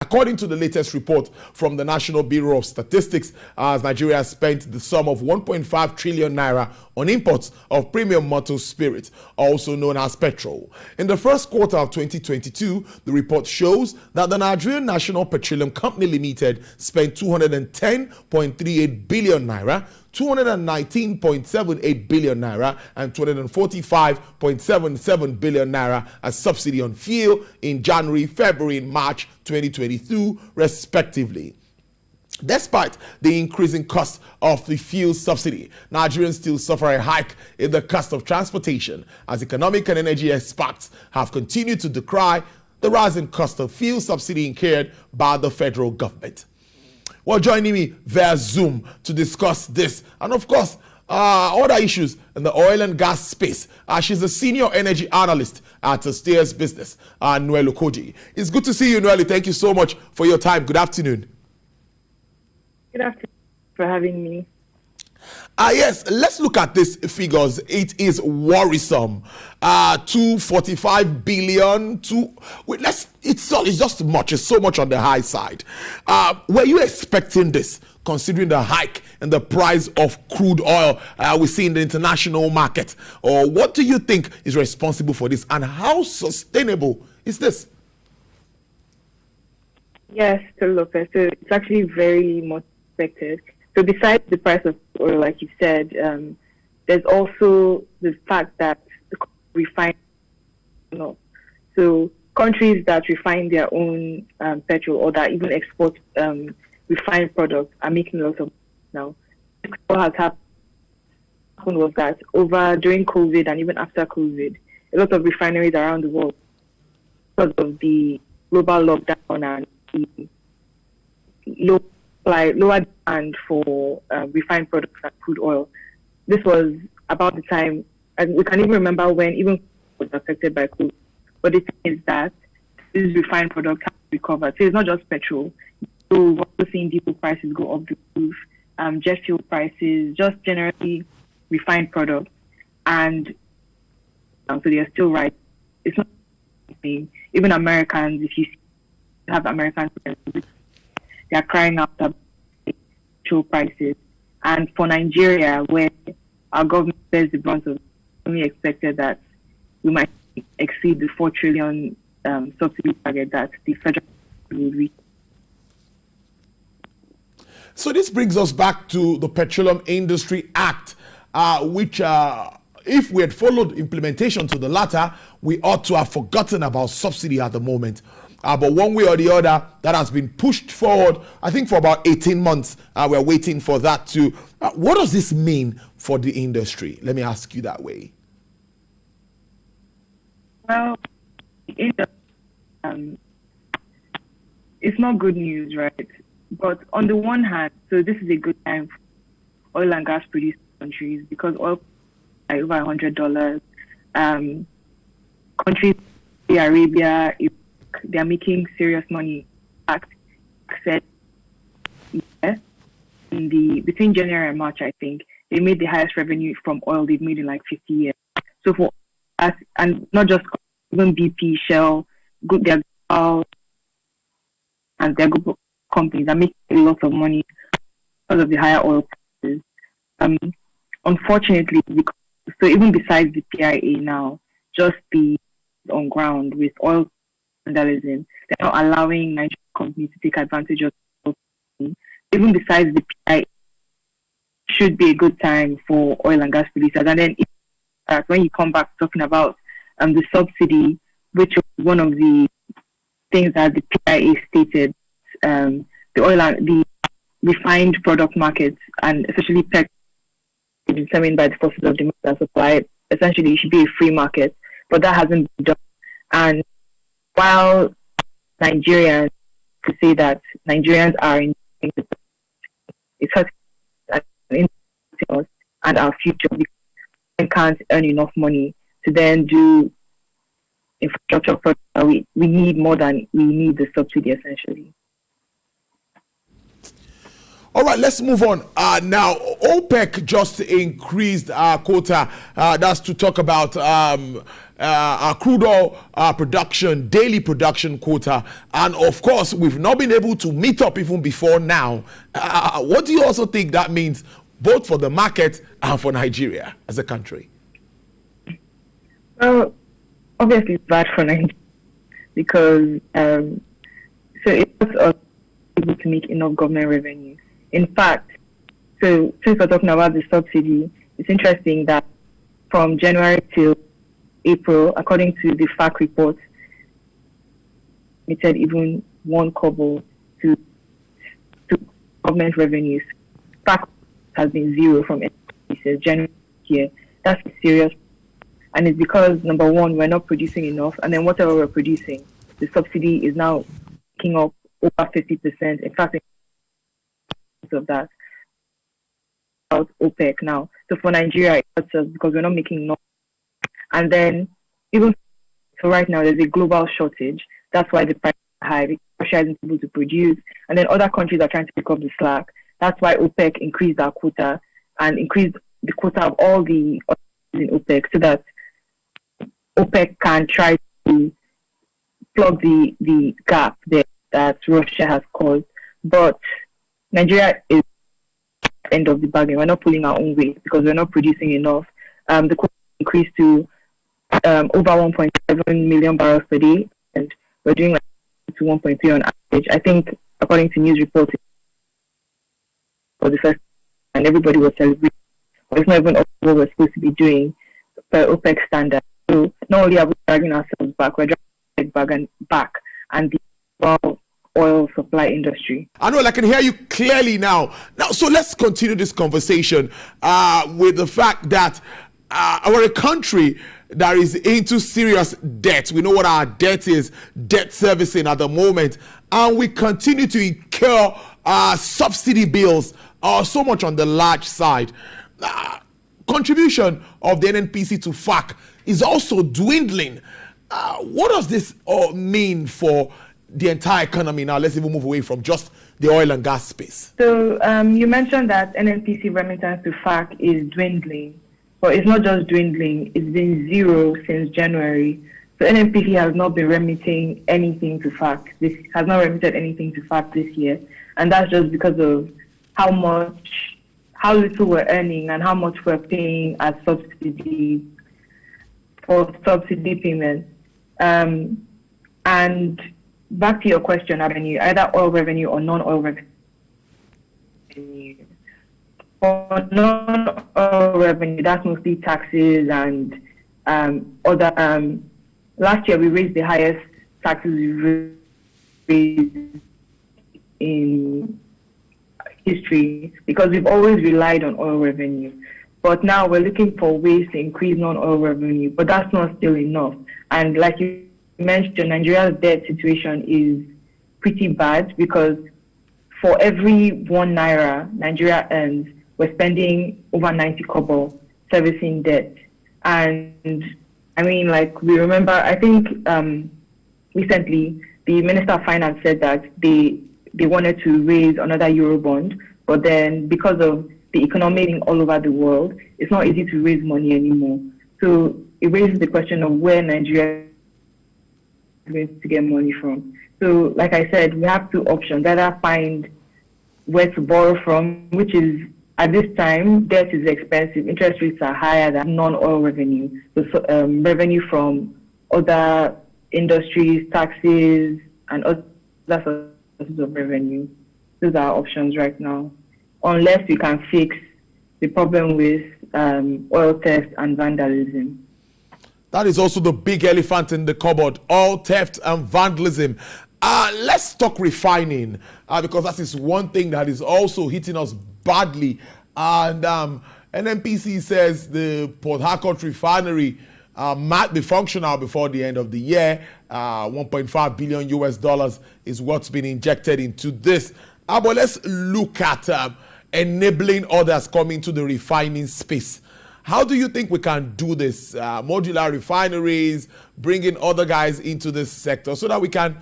According to the latest report from the National Bureau of Statistics, as Nigeria spent the sum of 1.5 trillion naira on imports of premium motor spirit, also known as petrol. In the first quarter of 2022, the report shows that the Nigerian National Petroleum Company Limited spent 210.38 billion naira, 219.78 billion naira and 245.77 billion naira as subsidy on fuel in January, February, and March 2022, respectively. Despite the increasing cost of the fuel subsidy, Nigerians still suffer a hike in the cost of transportation, as economic and energy experts have continued to decry the rising cost of fuel subsidy incurred by the federal government. Well, joining me via Zoom to discuss this and, of course, other issues in the oil and gas space. She's a Senior Energy Analyst at Stears Business, Noelle Okwedy. It's good to see you, Noelle. Thank you so much for your time. Good afternoon. Good afternoon for having me. Yes, let's look at these figures. It is worrisome. 245 billion. It's just much. It's so much on the high side. Were you expecting this, considering the hike in the price of crude oil we see in the international market? Or what do you think is responsible for this, and how sustainable is this? Yes, so Lopez. So it's actually very much expected. So besides the price of oil, like you said, there's also the fact that the refined, so countries that refine their own petrol or that even export refined products are making a lot of money now. What has happened was that during COVID and even after COVID, a lot of refineries around the world, because of the global lockdown and the lower demand for refined products and crude oil. This was about the time, and we can even remember when even was affected by COVID. But the thing is that these refined products have recovered. So it's not just petrol. So we're also seeing diesel prices go up the roof, jet fuel prices, just generally refined products. And so they are still right. It's not the same. Even Americans, if you have Americans, they are crying out about petrol prices. And for Nigeria, where our government bears the brunt of, only expected that we might exceed the 4 trillion subsidy target that the federal will reach. So this brings us back to the Petroleum Industry Act, which if we had followed implementation to the latter, we ought to have forgotten about subsidy at the moment. But one way or the other, that has been pushed forward, I think, for about 18 months. We're waiting for that to... what does this mean for the industry? Let me ask you that way. Well, it's not good news, right? But on the one hand, so this is a good time for oil and gas producing countries because oil is over $100. Countries, Saudi Arabia, they are making serious money. In fact, said between January and March, I think they made the highest revenue from oil they've made in like 50 years. So for us, and not just even BP, Shell, they're and their group of companies are making a lot of money because of the higher oil prices. Unfortunately, so even besides the PIA now, just the on ground with oil vandalism, they're not allowing Nigerian companies to take advantage of it. Even besides the PIA, should be a good time for oil and gas producers. And then when you come back talking about the subsidy, which was one of the things that the PIA stated, the oil and the refined product markets, and especially petrol, determined by the forces of demand and supply. Essentially, it should be a free market, but that hasn't been done. And while Nigerians could say that Nigerians are in it's hurting us and our future because we can't earn enough money to then do infrastructure projects. We need more than we need the subsidy, essentially. All right, let's move on. Now, OPEC just increased our quota. That's to talk about our crude oil production, daily production quota. And of course, we've not been able to meet up even before now. What do you also think that means both for the market and for Nigeria as a country? Well, obviously it's bad for Nigeria because so it's us able to make enough government revenue. In fact, so since we're talking about the subsidy, it's interesting that from January till April, according to the FAC report, it said even 1 kobo to government revenues. FAC has been 0 from January here. That's serious. And it's because, number one, we're not producing enough. And then whatever we're producing, the subsidy is now picking up over 50%. In fact, of that, about OPEC now. So for Nigeria, it hurts us because we're not making enough. And then, even so right now, there's a global shortage. That's why the price is high, because Russia isn't able to produce. And then other countries are trying to pick up the slack. That's why OPEC increased our quota and increased the quota of all the in OPEC so that OPEC can try to plug the gap there that Russia has caused. But Nigeria is at the end of the bargain. We're not pulling our own weight because we're not producing enough. The quota increased to over 1.7 million barrels per day, and we're doing like to 1.3 on average. I think, according to news reports, for the first time, and everybody was celebrating. It's not even what we're supposed to be doing per OPEC standard. So not only are we dragging ourselves back, we're dragging back and the oil supply industry. I know, I can hear you clearly now. So let's continue this conversation with the fact that we're a country that is into serious debt. We know what our debt is, debt servicing at the moment, and we continue to incur subsidy bills so much on the large side. Contribution of the NNPC to FAC is also dwindling. What does this all mean for the entire economy? Now, let's even move away from just the oil and gas space. So you mentioned that NNPC remittance to FAC is dwindling, but it's not just dwindling, it's been 0 since January. So NNPC has not been remitting anything to FAC. This has not remitted anything to FAC this year, and that's just because of how little we're earning and how much we're paying as subsidy for subsidy payments. And back to your question, revenue, either oil revenue or non-oil revenue. For non-oil revenue, that's mostly taxes and other. Last year, we raised the highest taxes we've raised in history because we've always relied on oil revenue. But now we're looking for ways to increase non-oil revenue, but that's not still enough. And like you mentioned, Nigeria's debt situation is pretty bad because for every 1 naira Nigeria earns, we're spending over 90 kobo servicing debt. And I mean, like, we remember, I think recently the Minister of Finance said that they wanted to raise another Eurobond, but then because of the economy all over the world, it's not easy to raise money anymore. So it raises the question of where Nigeria is going to get money from. So like I said, we have 2 options. Either find where to borrow from, which is, at this time, debt is expensive. Interest rates are higher than non-oil revenue. So revenue from other industries, taxes, and other sources of revenue. Those are options right now, unless we can fix the problem with oil theft and vandalism. That is also the big elephant in the cupboard, oil theft and vandalism. Let's talk refining, because that is one thing that is also hitting us badly. And NNPC says the Port Harcourt refinery might be functional before the end of the year. $1.5 billion is what's been injected into this. But let's look at enabling others coming to the refining space. How do you think we can do this? Modular refineries, bringing other guys into this sector so that we can,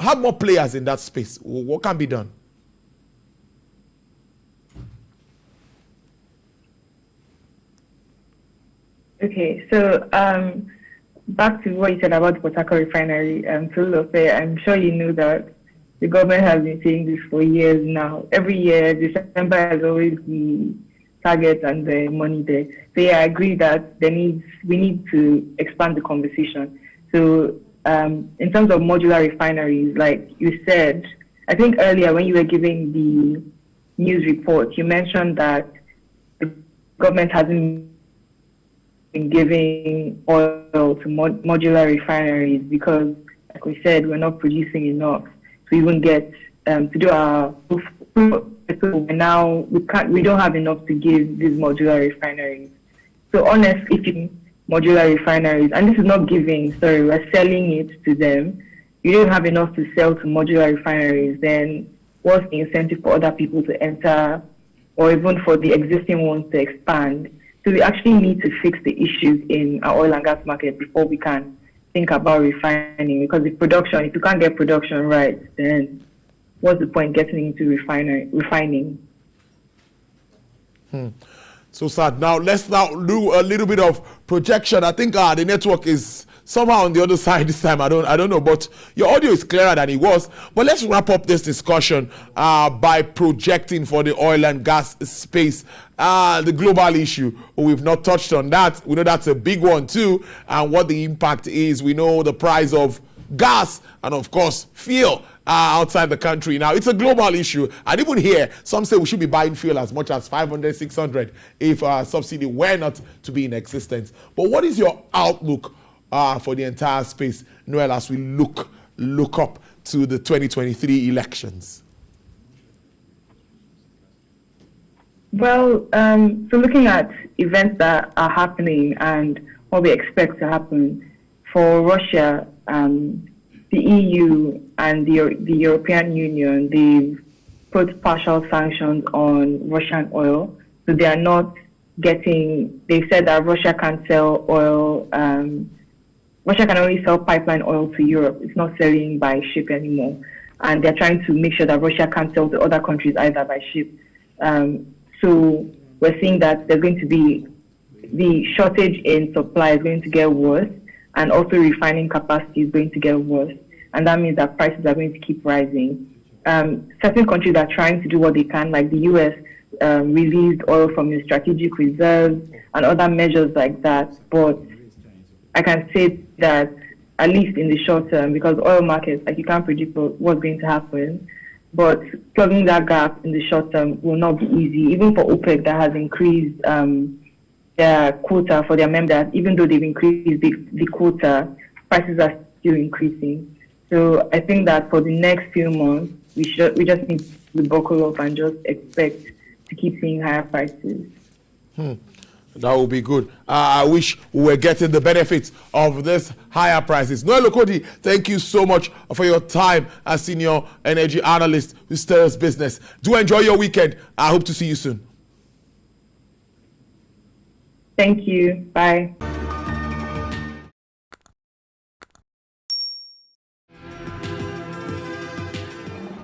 have more players in that space. What can be done? Okay, so back to what you said about the Port Harcourt refinery, I'm sure you know that the government has been saying this for years now. Every year, December has always the target and the money there. So yeah, I agree that we need to expand the conversation. So in terms of modular refineries, like you said, I think earlier when you were giving the news report, you mentioned that the government hasn't been giving oil to modular refineries because, like we said, we're not producing enough to even get to do our. So now we don't have enough to give these modular refineries. So honestly, if you modular refineries, and this is not giving, sorry, we're selling it to them. You don't have enough to sell to modular refineries, then what's the incentive for other people to enter or even for the existing ones to expand? So we actually need to fix the issues in our oil and gas market before we can think about refining, because if you can't get production right, then what's the point getting into refining? So sad. Now let's do a little bit of projection. I think the network is somehow on the other side this time. I don't know, but your audio is clearer than it was. But let's wrap up this discussion by projecting for the oil and gas space. The global issue, we've not touched on that. We know that's a big one too, and what the impact is. We know the price of gas and of course fuel outside the country. Now it's a global issue, and even here some say we should be buying fuel as much as 500, 600 if subsidy were not to be in existence. But what is your outlook for the entire space, Noelle, as we look up to the 2023 elections? Well, so looking at events that are happening and what we expect to happen for Russia, the EU and the European Union, they've put partial sanctions on Russian oil. So they are not they said that Russia can't sell oil, Russia can only sell pipeline oil to Europe. It's not selling by ship anymore. And they're trying to make sure that Russia can't sell to other countries either by ship. So we're seeing that there's going to be the shortage in supply is going to get worse, and also refining capacity is going to get worse. And that means that prices are going to keep rising. Certain countries are trying to do what they can, like the US released oil from its strategic reserves and other measures like that. But I can say that at least in the short term, because oil markets, like you can't predict what's going to happen, but plugging that gap in the short term will not be easy. Even for OPEC, that has increased their quota for their members, even though they've increased the quota, prices are still increasing. So I think that for the next few months, we just need to buckle up and just expect to keep seeing higher prices. That would be good. I wish we were getting the benefits of this higher prices. Noelle Okwedy, thank you so much for your time as Senior Energy Analyst with Stears Business. Do enjoy your weekend. I hope to see you soon. Thank you. Bye.